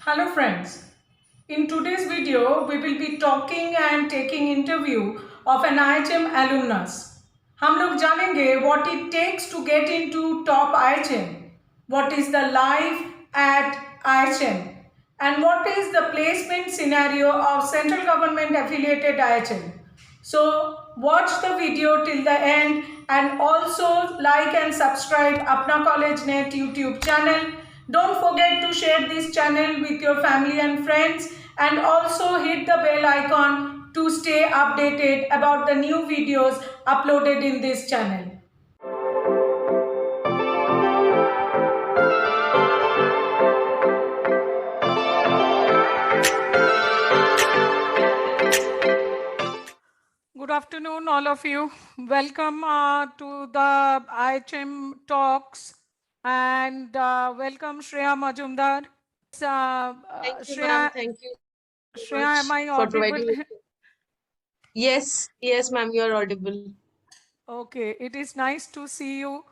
Hello friends. In today's video, we will be talking and taking interview of an IHM alumnus. हम लोग जानेंगे what it takes to get into top IHM, what is the life at IHM, and what is the placement scenario of central government affiliated IHM. So watch the video till the end and also like and subscribe Apna College Net YouTube channel. Don't forget to share this channel with your family and friends and also hit the bell icon to stay updated about the new videos uploaded in this channel. Good afternoon, all of you. Welcome to the IHM talks and welcome Shreya Majumder. Thank you, ma'am. Shreya, Thank you so Shreya, am much I for audible? providing me. Yes, ma'am, you are audible. Okay, it is nice to see you.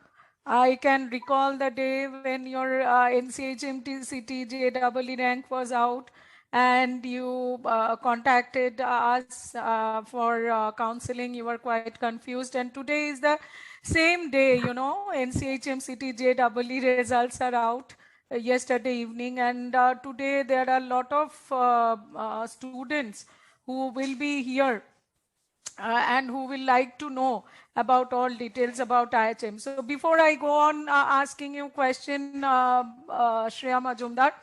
I can recall the day when your NCHMT CTJEE rank was out and you contacted us for counseling. You were quite confused, and today is the same day, NCHM CTJEE results are out yesterday evening, and today there are a lot of students who will be here and who will like to know about all details about IHM. So before I go on asking you question, Shreya Majumdar,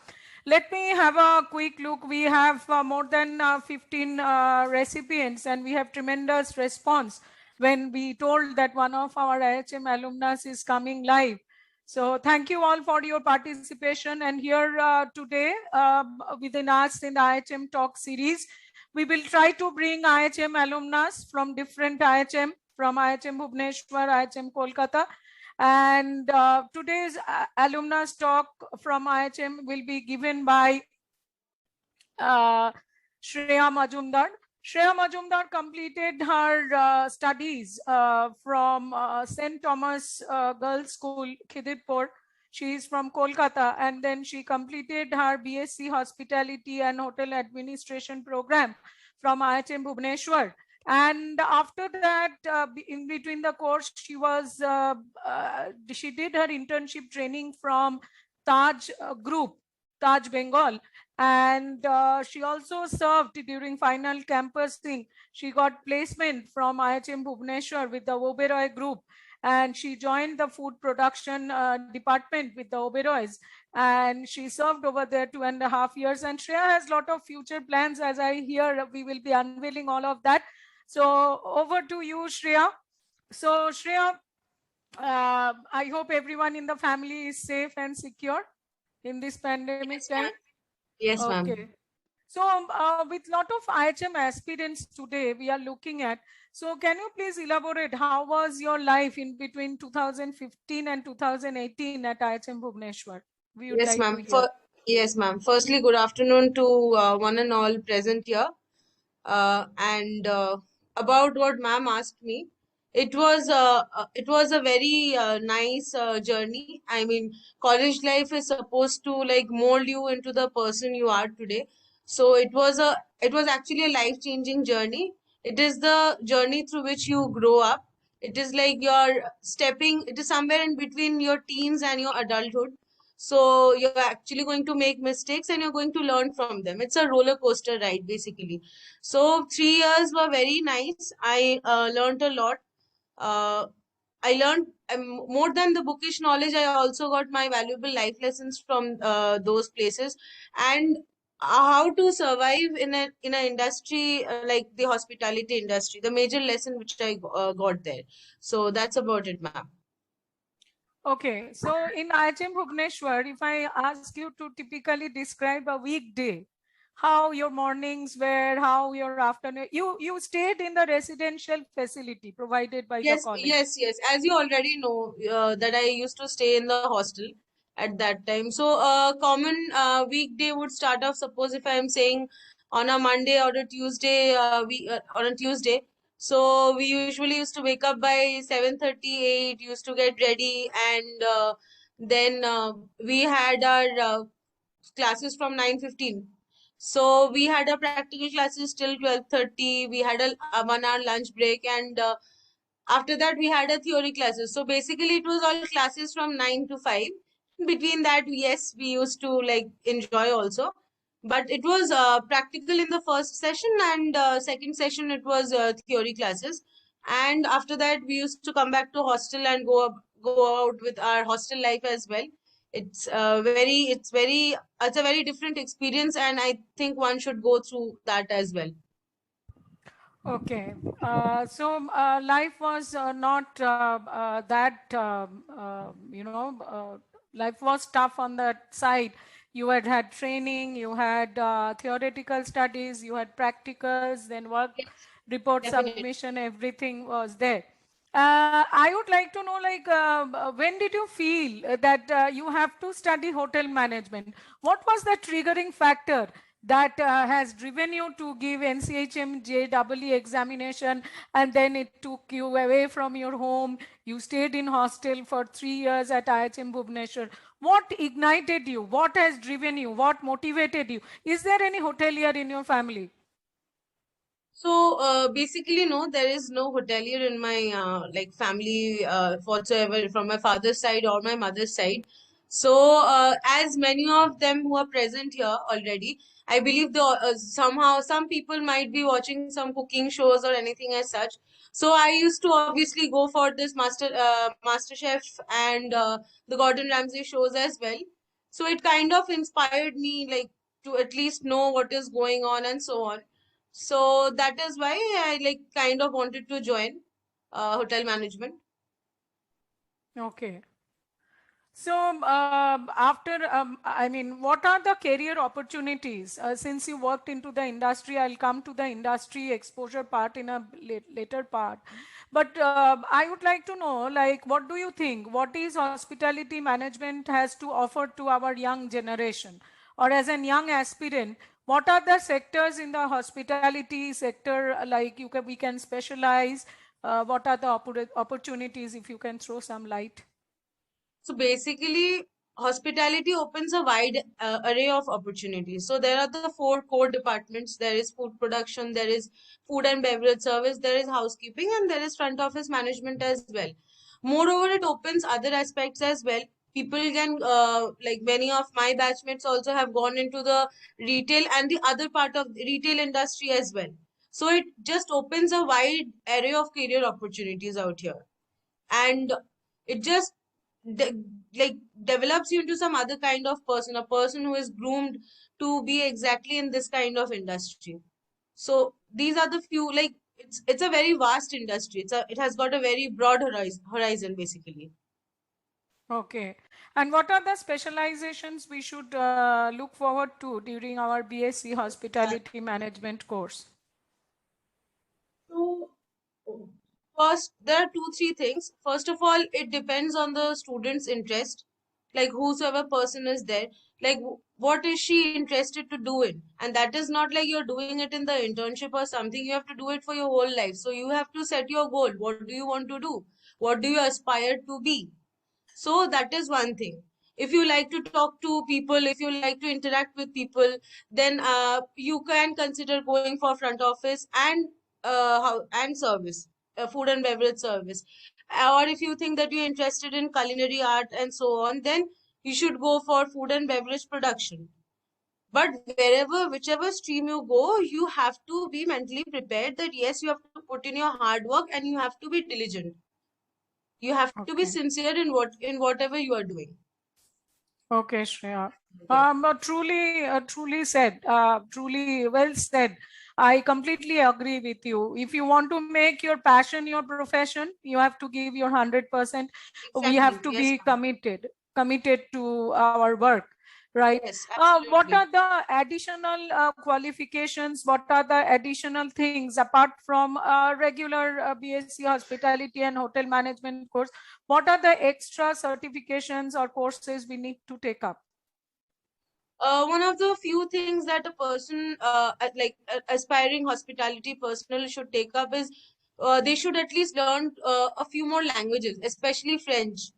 let me have a quick look. We have more than 15 recipients and we have tremendous response when we told that one of our IHM alumnus is coming live. So thank you all for your participation, and here today within us in the IHM talk series, we will try to bring IHM alumnus from different IHM, from IHM Bhubaneshwar, IHM Kolkata. And today's alumnus talk from IHM will be given by Shreya Majumder. Shreya Majumder completed her studies from St. Thomas Girls School, Khidipur. She is from Kolkata, and then she completed her BSc Hospitality and Hotel Administration program from IHM Bhubaneshwar. And after that, in between the course, she did her internship training from Taj Group, Taj Bengal, and she also served during final campusing. She got placement from IHM Bhubaneswar with the Oberoi group, and she joined the food production department with the Oberois, and she served over there 2.5 years. And Shreya has a lot of future plans, as I hear. We will be unveiling all of that. So over to you, Shreya. So Shreya, I hope everyone in the family is safe and secure in this pandemic time. Yes, ma'am. Okay. So with lot of IHM aspirants today we are looking at. So can you please elaborate how was your life in between 2015 and 2018 at IHM Bhubaneshwar? We would Yes, like to ma'am. hear. Yes, ma'am. Firstly, good afternoon to one and all present here. And about what ma'am asked me, it was a very nice journey. I mean, college life is supposed to like mold you into the person you are today. So it was actually a life changing journey. It is the journey through which you grow up. It is like you're stepping. It is somewhere in between your teens and your adulthood. So you're actually going to make mistakes and you're going to learn from them. It's a roller coaster ride, basically. So 3 years were very nice. I learned a lot. Uh, I learned more than the bookish knowledge. I also got my valuable life lessons from those places, and how to survive in a industry like the hospitality industry. The major lesson which I got there. So that's about it, ma'am. Okay, so in IHM Bhubaneswar, if I ask you to typically describe a weekday, how your mornings were, how your afternoon, you stayed in the residential facility provided by the Yes, college. yes, yes. As you already know, that I used to stay in the hostel at that time. So a common weekday would start off. Suppose if I am saying on a Monday or a Tuesday, on a Tuesday. So we usually used to wake up by 7:38. Used to get ready, and then we had our classes from 9:15. So we had our practical classes till 12:30. We had a 1 hour lunch break, and after that we had a theory classes. So basically it was all classes from 9 to 5. Between that, yes, we used to like enjoy also, but it was practical in the first session, and second session it was theory classes. And after that we used to come back to hostel and go out with our hostel life as well. It's a very different experience, and I think one should go through that as well. Okay. So life was not that, life was tough on that side. You had training, you had theoretical studies, you had practicals, then work Yes, report definitely. submission, everything was there. I would like to know, like, when did you feel that you have to study hotel management? What was the triggering factor that has driven you to give NCHM JEE examination, and then it took you away from your home? You stayed in hostel for 3 years at IHM Bhubaneswar. What ignited you? What has driven you? What motivated you? Is there any hotelier in your family? So basically, no, there is no hotelier in my like family whatsoever from my father's side or my mother's side. So as many of them who are present here already, I believe somehow some people might be watching some cooking shows or anything as such. So I used to obviously go for this Master Chef and the Gordon Ramsay shows as well. So it kind of inspired me like to at least know what is going on and so on. So that is why I like kind of wanted to join hotel management. Okay. So, I mean, what are the career opportunities? Since you worked into the industry, I'll come to the industry exposure part in a later part. But I would like to know, like, what do you think? What is hospitality management has to offer to our young generation? Or as a young aspirant, what are the sectors in the hospitality sector, like we can specialize? What are the opportunities, if you can throw some light? So basically, hospitality opens a wide array of opportunities. So there are the four core departments. There is food production, there is food and beverage service, there is housekeeping, and there is front office management as well. Moreover, it opens other aspects as well. People can, like many of my batchmates also have gone into the retail and the other part of the retail industry as well. So it just opens a wide array of career opportunities out here, and it just de- like develops you into some other kind of person, a person who is groomed to be exactly in this kind of industry. So these are the few, like it's a very vast industry. It has got a very broad horizon basically. Okay. And what are the specializations we should look forward to during our BSc Hospitality Management course? So, first, there are two, three things. First of all, it depends on the student's interest, like whosoever person is there, like what is she interested to do in? And that is not like you're doing it in the internship or something. You have to do it for your whole life. So you have to set your goal. What do you want to do? What do you aspire to be? So that is one thing. If you like to talk to people, if you like to interact with people, then you can consider going for front office and service, food and beverage service. Or if you think that you're interested in culinary art and so on, then you should go for food and beverage production. But whichever stream you go, you have to be mentally prepared that yes, you have to put in your hard work and you have to be diligent. You have to be Okay. sincere in whatever you are doing. Okay, Shreya. Yeah. Truly said, truly well said. I completely agree with you. If you want to make your passion your profession, you have to give your 100%. We have Exactly. to Yes, be ma'am. committed to our work, right? Yes, What absolutely. are the additional qualifications? What are the additional things apart from regular BSc Hospitality and Hotel Management course? What are the extra certifications or courses we need to take up? One of the few things that a person, aspiring hospitality personnel should take up is they should at least learn a few more languages, especially French.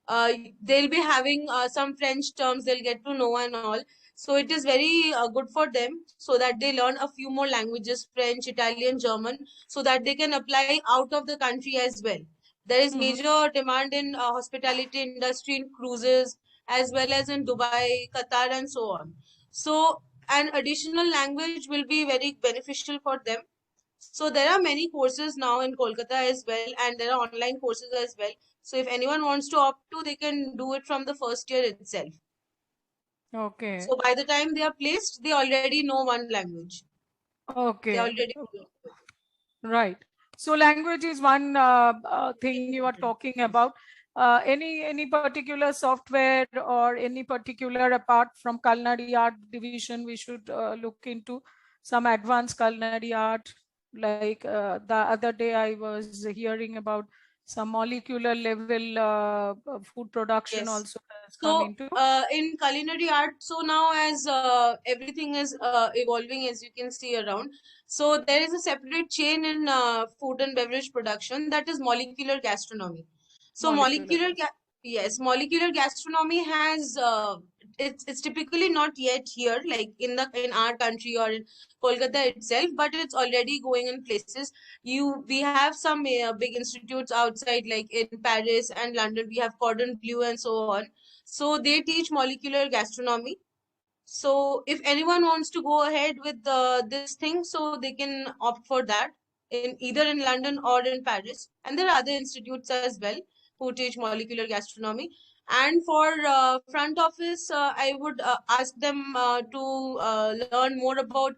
Uh, they'll be having some French terms they'll get to know and all. So it is very good for them, so that they learn a few more languages, French, Italian, German, so that they can apply out of the country as well. There is Mhm. major demand in hospitality industry, in cruises, as well as in Dubai, Qatar, and so on. So an additional language will be very beneficial for them. So there are many courses now in Kolkata as well, and there are online courses as well. So if anyone wants to opt to, they can do it from the first year itself. Okay. So by the time they are placed, they already know one language. They Okay. already know. Right. So language is one thing you are talking about. Any particular software or any particular, apart from culinary art division, we should look into some advanced culinary art. Like the other day, I was hearing about some molecular level food production Yes. also has come So, into. in culinary art, so now as everything is evolving, as you can see around, so there is a separate chain in food and beverage production, that is molecular gastronomy. So, Molecular gas. yes, molecular gastronomy has it's typically not yet here, like in our country or in Kolkata itself, but it's already going in places. We have some big institutes outside, like in Paris and London. We have Cordon Bleu and so on. So they teach molecular gastronomy. So if anyone wants to go ahead with this thing, so they can opt for that in either in London or in Paris. And there are other institutes as well who teach molecular gastronomy. And for front office, I would ask them to learn more about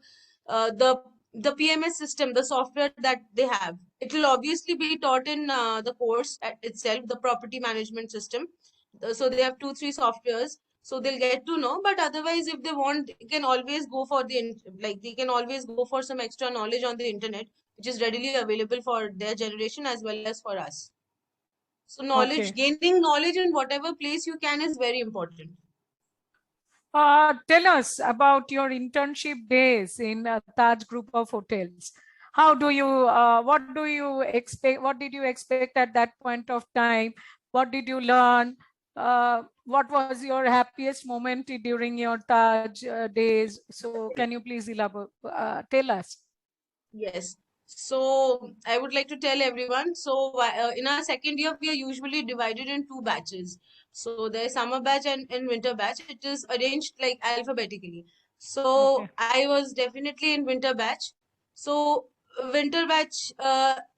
the PMS system, the software that they have. It will obviously be taught in the course itself, the property management system. So they have 2 3 softwares, so they'll get to know. But otherwise, if they want, they can always go for like they can always go for some extra knowledge on the internet, which is readily available for their generation as well as for us. So knowledge, Okay. gaining knowledge in whatever place you can is very important. Tell us about your internship days in Taj Group of Hotels. How do you, what do you expect? What did you expect at that point of time? What did you learn? What was your happiest moment during your Taj days? So, can you please elaborate? Tell us. Yes. So I would like to tell everyone. So in our second year, we are usually divided in 2 batches. So there's summer batch and winter batch. It is arranged like alphabetically. So Okay. I was definitely in winter batch. So winter batch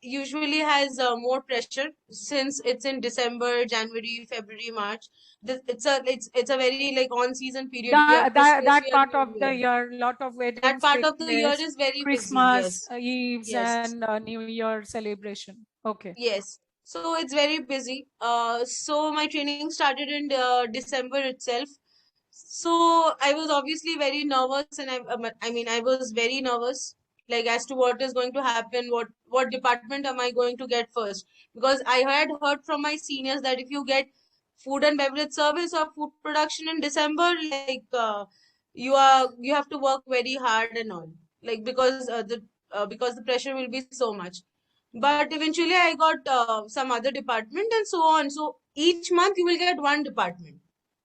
usually has more pressure, since it's in December, January, February, March. It's a very like on season period. We have Christmas, That we have part New of the Year. year, lot of That weddings part take of the year place, is very busy. Christmas Yes. Eves Yes. and New Year celebration. Okay. Yes. So it's very busy. So my training started in December itself. So I was obviously very nervous, and I mean, I was very nervous, like as to what is going to happen, what department am I going to get first? Because I had heard from my seniors that if you get food and beverage service or food production in December, like you have to work very hard and all, like because the pressure will be so much. But eventually, I got some other department and so on. So each month you will get one department.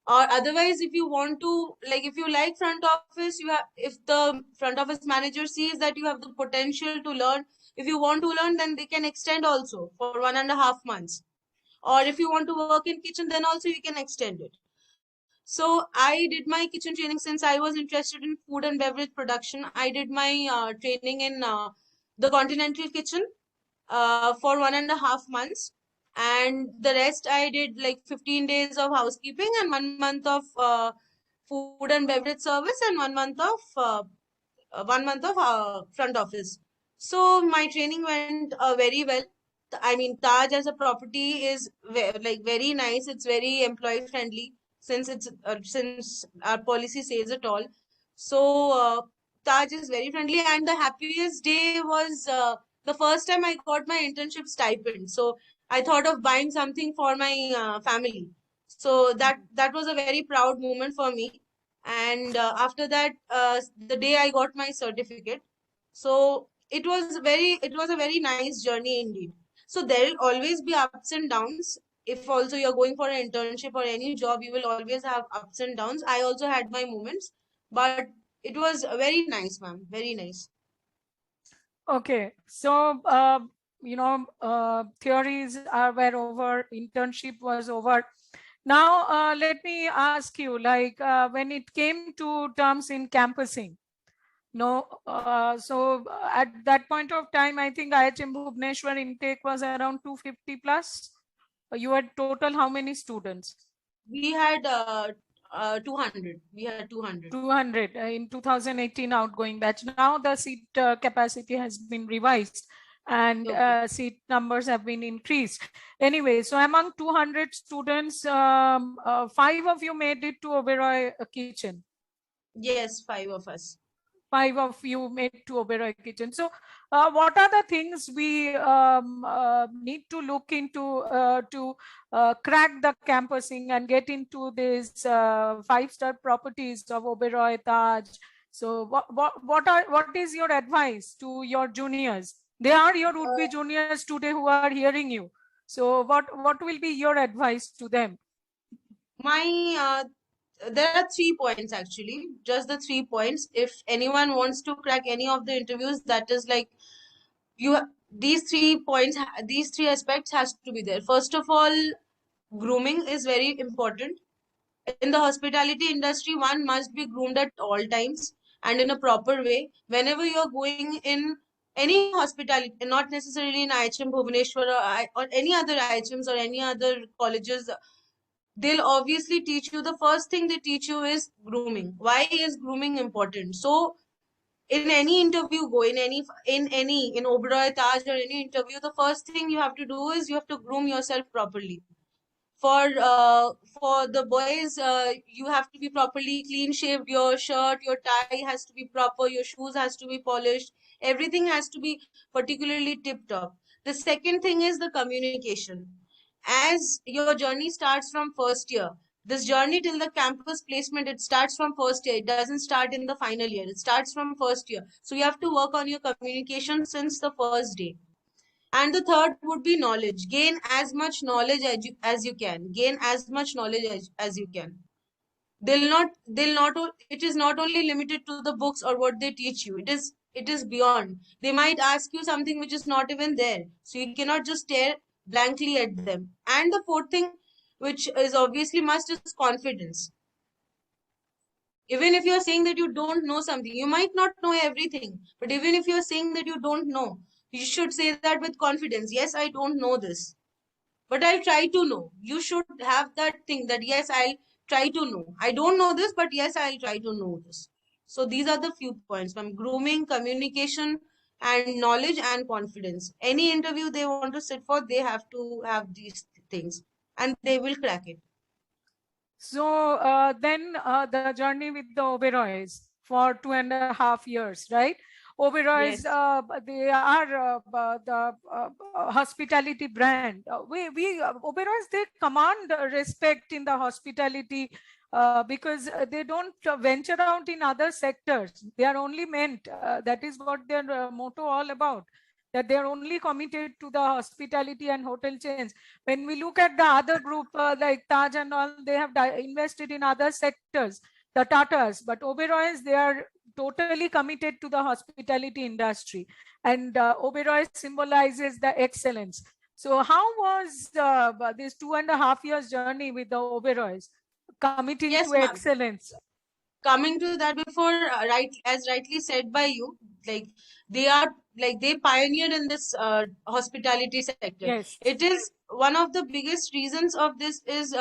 Or otherwise, if you want to, like, if you like front office, you have, if the front office manager sees that you have the potential to learn, if you want to learn, then they can extend also for 1.5 months. Or if you want to work in kitchen, then also you can extend it. So I did my kitchen training, since I was interested in food and beverage production. I did my training in the continental kitchen for 1.5 months, and the rest I did like 15 days of housekeeping and 1 month of food and beverage service, and 1 month of front office. So my training went very well. I mean, Taj as a property is like very nice. It's very employee friendly, since our policy says it all. So Taj is very friendly, and the happiest day was the first time I got my internship stipend. So I thought of buying something for my family. So that was a very proud moment for me. And after that, the day I got my certificate, so it was a very nice journey indeed. So there will always be ups and downs. If also you're going for an internship or any job, you will always have ups and downs. I also had my moments, But it was very nice, ma'am. Very nice. Okay, so theories were over, internship was over. Now, let me ask you, like when it came to terms in campusing, no, so at that point of time, I think IHM Bhubaneswar intake was around 250 plus. You had total how many students? We had 200. We had 200. 200 in 2018 outgoing batch. Now the seat capacity has been revised and Okay. seat numbers have been increased. Anyway, so among 200 students, five of you made it to Oberoi Kitchen. Yes, five of us. Five of you made to Oberoi Kitchen. So, what are the things we need to look into to crack the campusing and get into these five-star properties of Oberoi Taj? So, what is your advice to your juniors? They are your would-be Uh, juniors today who are hearing you. So, what will be your advice to them? my there are 3 points actually. Just the 3 points. If anyone wants to crack any of the interviews, that is like these 3 points, these three aspects has to be there. First of all, grooming is very important. In the hospitality industry, one must be groomed at all times and in a proper way. Whenever you're going in any hospitality, not necessarily in IHM Bhubaneswar or any other IHMs or any other colleges, they'll obviously teach you. The first thing they teach you is grooming. Why is grooming important? So in any interview, go in Oberoi Taj or any interview, the first thing you have to do is you have to groom yourself properly. For the boys, you have to be properly clean shaved. Your shirt, your tie has to be proper, your shoes has to be polished, everything has to be particularly tip top. The second thing is the communication. As your journey starts from first year, this journey till the campus placement, it starts from first year. It doesn't start in the final year, it starts from first year. So you have to work on your communication since the first day. And the third would be knowledge. Gain as much knowledge as you can. Gain as much knowledge as you can. It is not only limited to the books or what they teach you. It is beyond. They might ask you something which is not even there. So you cannot just stare blankly at them. And the fourth thing, which is obviously must, is confidence. Even if you're saying that you don't know something, you might not know everything, but even if you're saying that you don't know, you should say that with confidence. Yes, I don't know this, but I'll try to know. You should have that thing that yes, I'll try to know. I don't know this, but yes, I'll try to know this. So these are the few points from grooming, communication, and knowledge and confidence. Any interview they want to sit for, they have to have these things and they will crack it. So then the journey with the Oberois for 2.5 years, right? Oberois, Yes. they are the hospitality brand. We Oberois, they command respect in the hospitality because they don't venture out in other sectors. They are only meant, that is what their motto all about, that they are only committed to the hospitality and hotel chains. When we look at the other group like Taj and all, they have invested in other sectors, the Tatas, but Oberois, they are totally committed to the hospitality industry. And Oberoi symbolizes the excellence. So how was this 2.5 years journey with the Oberois, committing to Yes, ma'am. excellence? Coming to that, before right, as rightly said by you, like they are, like they pioneered in this hospitality sector. Yes. It is one of the biggest reasons of this is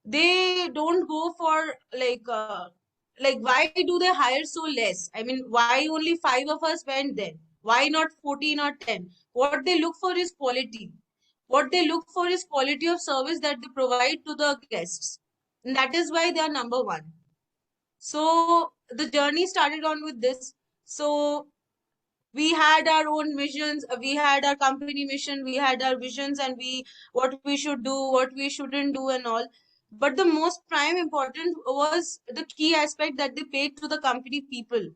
they don't go for like why do they hire so less? I mean, why only five of us went there? Why not 14 or 10? What they look for is quality. What they look for is quality of service that they provide to the guests, and that is why they are number one. So the journey started on with this. So we had our own visions, we had our company mission, we had our visions, and we what we should do, what we shouldn't do, and all. But the most prime important was the key aspect that they paid to the company people.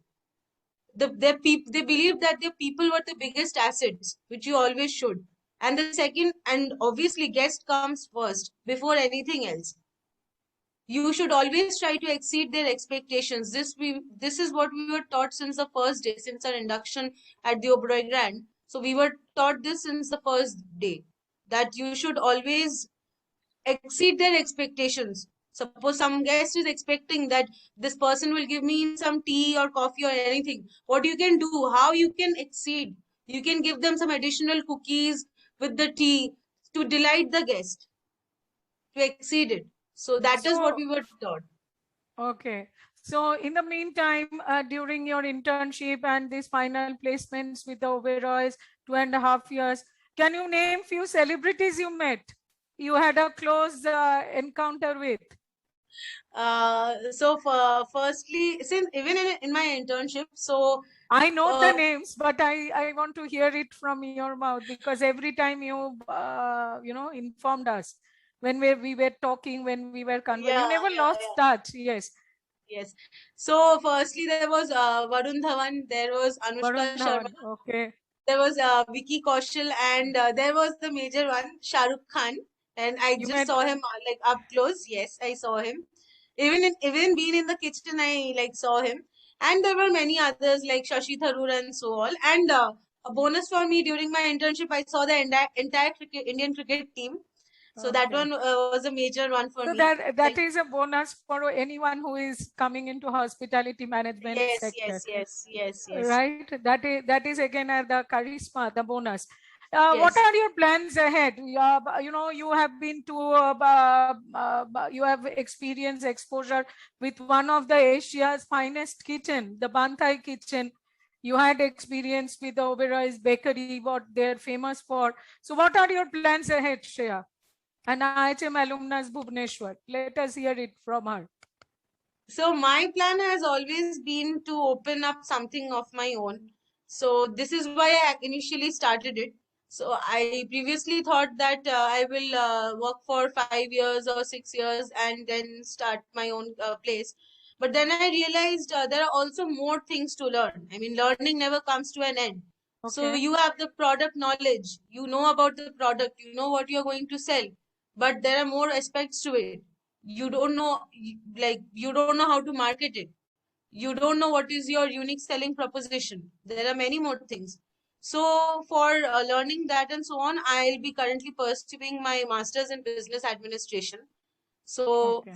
They believed that their people were the biggest assets, which you always should. And the second, and obviously, guest comes first before anything else. You should always try to exceed their expectations. This is what we were taught since the first day, since our induction at the Oberoi Grand. So we were taught this since the first day, that you should always exceed their expectations. Suppose some guest is expecting that this person will give me some tea or coffee or anything. What you can do, how you can exceed? You can give them some additional cookies with the tea to delight the guest, to exceed it. So that is what So, we were taught. okay. So in the meantime, during your internship and these final placements with the Oberoi's 2.5 years, can you name few celebrities you met? You had a close encounter with? So for firstly, since even in my internship, so I know the uh, names, but I want to hear it from your mouth, because every time you informed us when we were talking, when we were conversing, yeah, you never lost yeah, touch. Yes, yes. So firstly, there was Varun Dhawan, there was Anushka Varun Sharma, Dhawan. Okay, there was Vicky Kaushal, and there was the major one, Shah Rukh Khan, and I you just met. saw him like up close. Yes, I saw him. Even being in the kitchen, I like saw him, and there were many others like Shashi Tharoor and so all. And a bonus for me during my internship, I saw the entire Indian cricket team. So that Okay. one was a major one for So me. that Like is a bonus for anyone who is coming into hospitality management yes, sector, yes, yes, yes, yes, right? That is again the charisma, the bonus. What yes. are your plans ahead? You have been to you have experience exposure with one of the Asia's finest kitchen, the Banthai kitchen. You had experience with the Oberoi's bakery, what they're famous for. So what are your plans ahead, Shreya? And IHM Alumnus Bhubaneswar. Let us hear it from her. So my plan has always been to open up something of my own. So this is why I initially started it. So I previously thought that I will work for 5 years or 6 years and then start my own place. But then I realized there are also more things to learn. I mean, learning never comes to an end. So Okay. you have the product knowledge, you know about the product, you know what you're going to sell, but there are more aspects to it. You don't know, like you don't know how to market it, you don't know what is your unique selling proposition. There are many more things. So for learning that and so on, I'll be currently pursuing my master's in business administration. So Okay.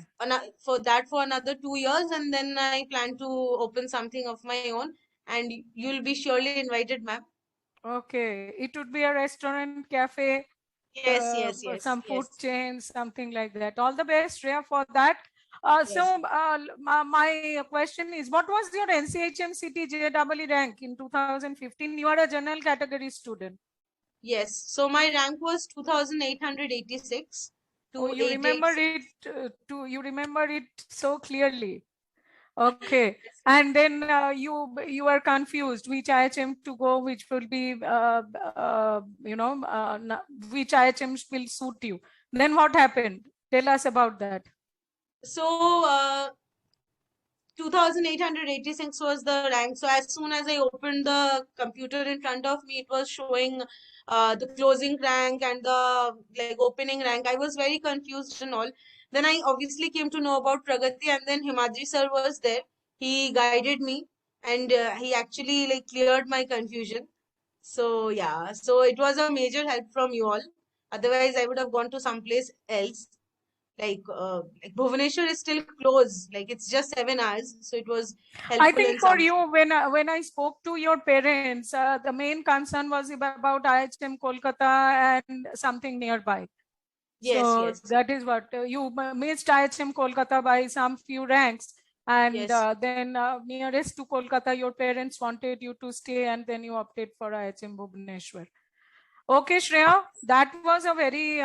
for that, for another 2 years, and then I plan to open something of my own, and you'll be surely invited, ma'am. Okay. It would be a restaurant, cafe, Yes, yes, yes, some food yes, chains, something like that. All the best, Shreya, for that. yes, My question is, what was your NCHM City JEE rank in 2015? You are a general category student. yes. So my rank was 2886 Oh, to you remember it 886. you remember it so clearly. Okay, and then you are confused which IHM to go, which will be which IHMs will suit you. Then what happened? Tell us about that. So 2886 was the rank. So as soon as I opened the computer in front of me, it was showing the closing rank and the like opening rank. I was very confused and all. Then I obviously came to know about Pragati, and then Himadri sir was there. He guided me, and he actually like cleared my confusion. So yeah, so it was a major help from you all. Otherwise, I would have gone to someplace else. Like Bhubaneswar is still closed. Like it's just 7 hours, so it was I helpful think in for some. you, when I spoke to your parents, the main concern was about IHM Kolkata and something nearby. Yes, So yes, that is what you missed IHM Kolkata by some few ranks, and yes. then nearest to Kolkata, your parents wanted you to stay, and then you opted for IHM Bhubaneswar. Okay, Shreya, that was a very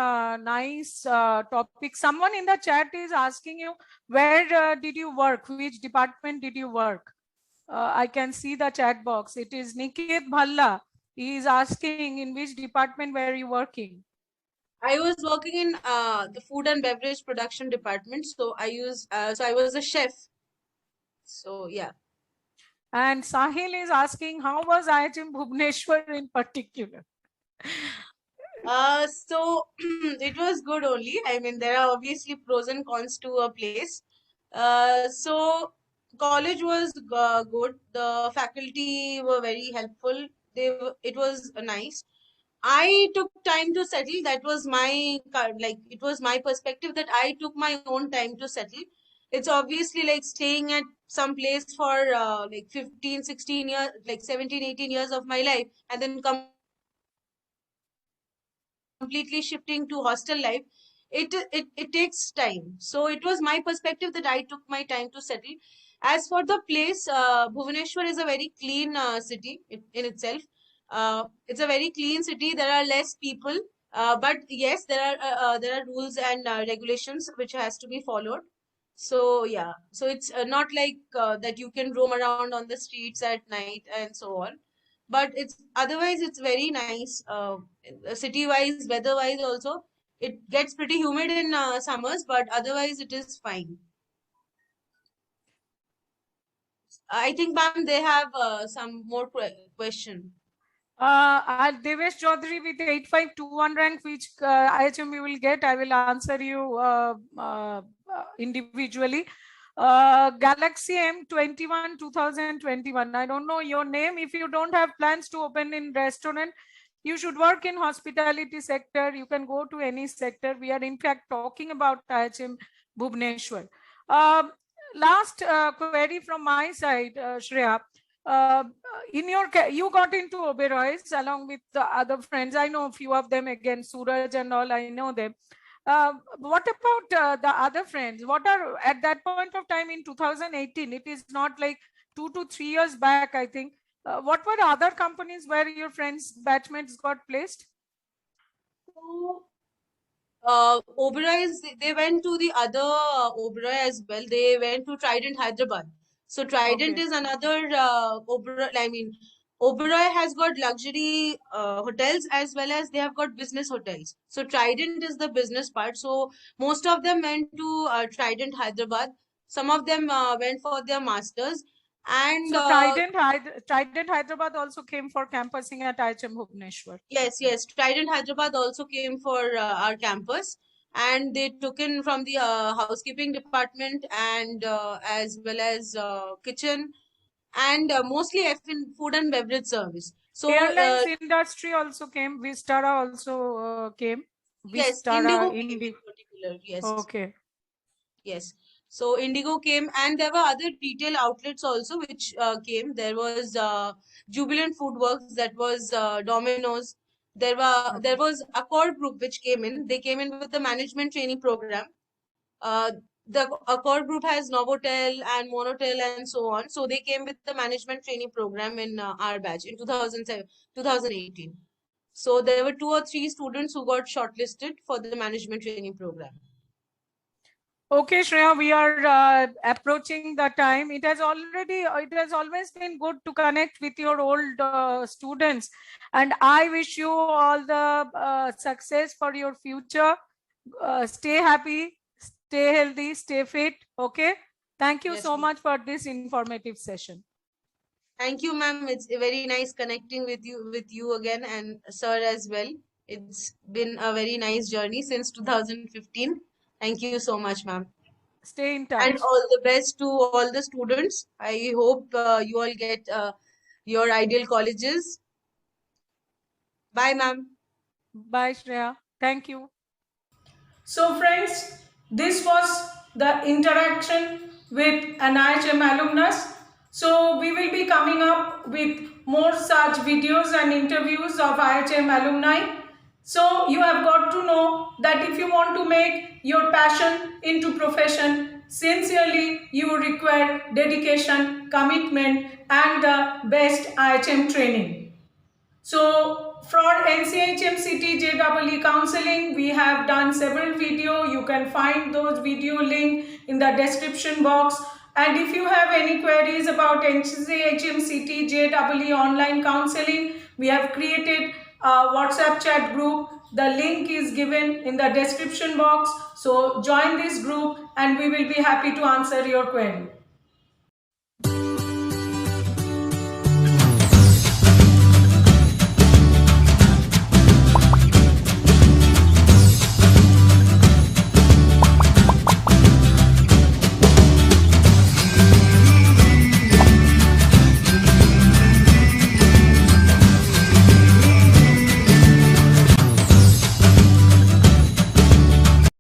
nice topic. Someone in the chat is asking you, where did you work? Which department did you work? I can see the chat box. It is Niket Bhalla. He is asking, in which department were you working? I was working in the food and beverage production department. So I was a chef. So yeah. And Sahil is asking, how was IHM Bhubaneswar in particular? So it was good only. I mean, there are obviously pros and cons to a place. So college was good. The faculty were very helpful. It was nice. I took time to settle. That was my like it was my perspective that I took my own time to settle. It's obviously like staying at some place for like 15, 16 years, like 17, 18 years of my life, and then completely shifting to hostel life. It takes time. So it was my perspective that I took my time to settle. As for the place, Bhubaneswar is a very clean city in itself. It's a very clean city. There are less people, but yes, there are rules and regulations which has to be followed. So yeah, so it's not like that you can roam around on the streets at night and so on. But it's otherwise it's very nice. City wise, weather wise also, it gets pretty humid in summers, but otherwise it is fine. I think, ma'am, they have some more question. Devesh Chaudhary with 8521 rank, which IHM you will get. I will answer you individually. Galaxy M21 2021. I don't know your name. If you don't have plans to open in restaurant, you should work in hospitality sector. You can go to any sector. We are in fact talking about IHM Bhubaneswar. Um Last query from my side, Shreya. Uh, in your you got into Oberoi's along with the other friends. I know a few of them again, Suraj and all. I know them. What about the other friends? What are at that point of time in 2018? It is not like 2 to 3 years back, I think. What were other companies where your friends, batchmates got placed? So Oberoi, they went to the other Oberoi as well. They went to Trident, Hyderabad. So Trident Okay. is another Oberoi. I mean, Oberoi has got luxury hotels as well as they have got business hotels. So Trident is the business part. So most of them went to Trident, Hyderabad. Some of them went for their masters, and So Trident Hyderabad also came for campusing at IHM Bhubaneswar. yes, yes. Trident Hyderabad also came for our campus, and they took in from the housekeeping department and as well as kitchen and mostly F in food and beverage service. So Airlines industry also came. Vistara also came. yes, Vistara, Indigo came in Indi. particular. Yes, Okay. yes. So Indigo came, and there were other retail outlets also which came. There was Jubilant Food Works, that was Domino's. There Okay. was Accord Group which came in. They came in with the management training program. Uh, the Accord Group has Novotel and Monotel and so on. So they came with the management training program in our batch in 2007, 2018. So there were 2 or 3 students who got shortlisted for the management training program. Okay, Shreya, we are approaching the time. It has always been good to connect with your old students. And I wish you all the success for your future. Stay happy, stay healthy, stay fit. Okay. Thank you Yes, so ma'am. much for this informative session. Thank you, ma'am. It's very nice connecting with you again and sir as well. It's been a very nice journey since 2015. Thank you so much, ma'am. Stay in And touch. all the best to all the students. I hope you all get your ideal colleges. Bye, ma'am. Bye, Shreya. Thank you. So friends, this was the interaction with an IHM alumnus. So we will be coming up with more such videos and interviews of IHM alumni. So you have got to know that if you want to make your passion into profession, sincerely you require dedication, commitment and the best IHM training. So for NCHMCT JEE counseling, we have done several video. You can find those video link in the description box. And if you have any queries about NCHMCT JEE online counseling, we have created a WhatsApp chat group. The link is given in the description box. So join this group and we will be happy to answer your query.